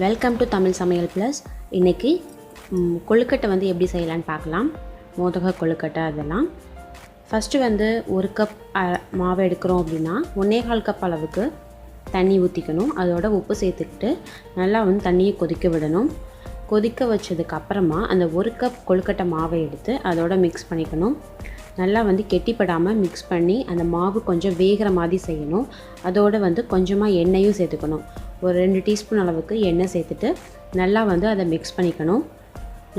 Welcome to Tamil சமையல் plus. இன்றைக்கி கொழுக்கட்டை வந்து எப்படி செய்யலான்னு பார்க்கலாம். மோதக கொழுக்கட்டை அதெல்லாம். ஃபஸ்ட்டு வந்து 1 கப் மாவு எடுக்கிறோம் அப்படின்னா 1.25 கப் அளவுக்கு தண்ணி ஊற்றிக்கணும். அதோட உப்பு சேர்த்துக்கிட்டு நல்லா வந்து தண்ணியை கொதிக்க விடணும். கொதிக்க வச்சதுக்கப்புறமா அந்த 1 கப் கொழுக்கட்டை மாவை எடுத்து அதோட மிக்ஸ் பண்ணிக்கணும். நல்லா வந்து கெட்டிப்படாமல் மிக்ஸ் பண்ணி அந்த மாவு கொஞ்சம் வேகிற மாதிரி செய்யணும். அதோடு வந்து கொஞ்சமாக எண்ணெயும் சேர்த்துக்கணும். ஒரு 2 டீஸ்பூன் அளவுக்கு எண்ணெய் சேர்த்துட்டு நல்லா வந்து அதை மிக்ஸ் பண்ணிக்கணும்.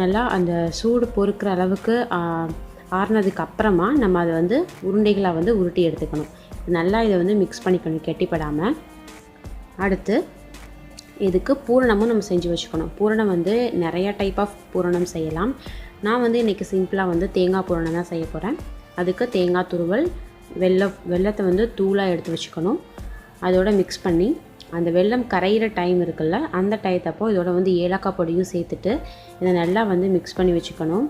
நல்லா அந்த சூடு பொறுக்கிற அளவுக்கு ஆறுனதுக்கு அப்புறமா நம்ம அதை வந்து உருண்டைகளாக வந்து உருட்டி எடுத்துக்கணும். நல்லா இதை வந்து மிக்ஸ் பண்ணிக்கணும் கெட்டிப்படாமல். அடுத்து இதுக்கு பூரணமும் நம்ம செஞ்சு வச்சுக்கணும். பூரணம் வந்து நிறையா டைப் ஆஃப் பூரணம் செய்யலாம். நான் வந்து இன்றைக்கி சிம்பிளாக வந்து தேங்காய் பூரணம் தான் செய்ய போகிறேன். அதுக்கு தேங்காய் துருவல், வெல்லத்தை வந்து தூளாக எடுத்து வச்சுக்கணும். அதோட மிக்ஸ் பண்ணி அந்த வெல்லம் கரையிற டைம் இருக்குல்ல, அந்த டயத்தப்போ இதோட வந்து ஏலக்காய் பொடியும் சேர்த்துட்டு இதை நல்லா வந்து மிக்ஸ் பண்ணி வச்சுக்கணும்.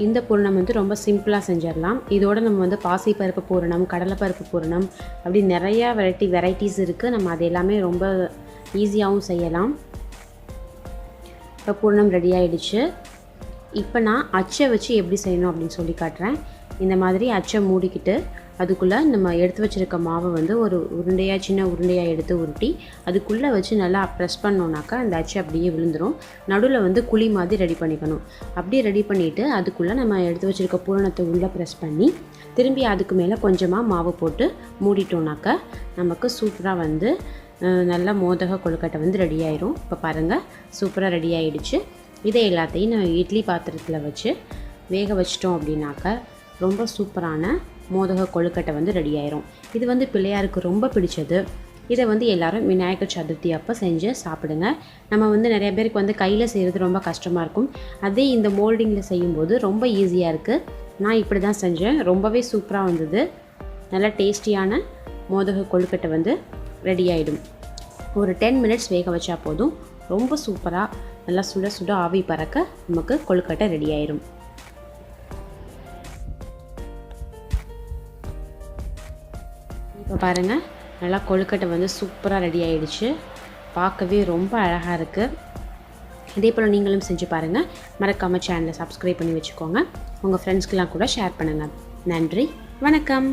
இந்த பூரணம் வந்து ரொம்ப சிம்பிளாக செஞ்சிடலாம். இதோட நம்ம வந்து பாசிப்பருப்பு பூரணம், கடலைப்பருப்பு பூரணம் அப்படி நிறையா வெரைட்டிஸ் இருக்குது. நம்ம அது எல்லாமே ரொம்ப ஈஸியாகவும் செய்யலாம். இப்போ பூரணம் ரெடி ஆகிடுச்சு. இப்போ நான் அச்சை வச்சு எப்படி செய்யணும் அப்படின்னு சொல்லி காட்டுறேன். இந்த மாதிரி அச்சை மூடிக்கிட்டு அதுக்குள்ளே நம்ம எடுத்து வச்சுருக்க மாவை வந்து ஒரு சின்ன உருண்டையாக எடுத்து உருட்டி அதுக்குள்ளே வச்சு நல்லா ப்ரெஸ் பண்ணோன்னாக்கா அந்த அச்சு அப்படியே விழுந்துடும். நடுவில் வந்து குழி மாதிரி ரெடி பண்ணிக்கணும். அப்படியே ரெடி பண்ணிவிட்டு அதுக்குள்ளே நம்ம எடுத்து வச்சுருக்க பூரணத்தை உள்ளே ப்ரெஸ் பண்ணி திரும்பி அதுக்கு மேலே கொஞ்சமாக மாவு போட்டு மூடிட்டோன்னாக்கா நமக்கு சூப்பராக வந்து நல்ல மோதக கொழுக்கட்டை வந்து ரெடி ஆயிரும். இப்போ பாருங்கள், சூப்பராக ரெடி ஆகிடுச்சு. இதை எல்லாத்தையும் நம்ம இட்லி பாத்திரத்தில் வச்சு வேக வச்சிட்டோம் அப்படின்னாக்கா ரொம்ப சூப்பரான மோதக கொழுக்கட்டை வந்து ரெடி ஆயிரும். இது வந்து பிள்ளையாருக்கு ரொம்ப பிடிச்சது. இதை வந்து எல்லோரும் விநாயகர் சதுர்த்தி அப்போ செஞ்சு சாப்பிடுங்க. நம்ம வந்து நிறைய பேருக்கு வந்து கையில் செய்கிறது ரொம்ப கஷ்டமாக இருக்கும். அதே இந்த மோல்டிங்கில் செய்யும்போது ரொம்ப ஈஸியாக இருக்குது. நான் இப்படி தான் செஞ்சேன். ரொம்பவே சூப்பராக வந்தது. நல்லா டேஸ்டியான மோதக கொழுக்கட்டை வந்து ரெடி ஆகிடும். ஒரு 10 மினிட்ஸ் வேக வச்சா போதும். ரொம்ப சூப்பராக நல்லா சுட சுட ஆவி பறக்க நமக்கு கொழுக்கட்டை ரெடி ஆயிடும். இப்போ பாருங்கள், நல்லா கொழுக்கட்டை வந்து சூப்பராக ரெடி ஆகிடுச்சு. பார்க்கவே ரொம்ப அழகாக இருக்குது. இதே போல் நீங்களும் செஞ்சு பாருங்கள். மறக்காமல் சேனலை சப்ஸ்கிரைப் பண்ணி வச்சுக்கோங்க. உங்கள் ஃப்ரெண்ட்ஸ்க்கெலாம் கூட ஷேர் பண்ணுங்கள். நன்றி, வணக்கம்.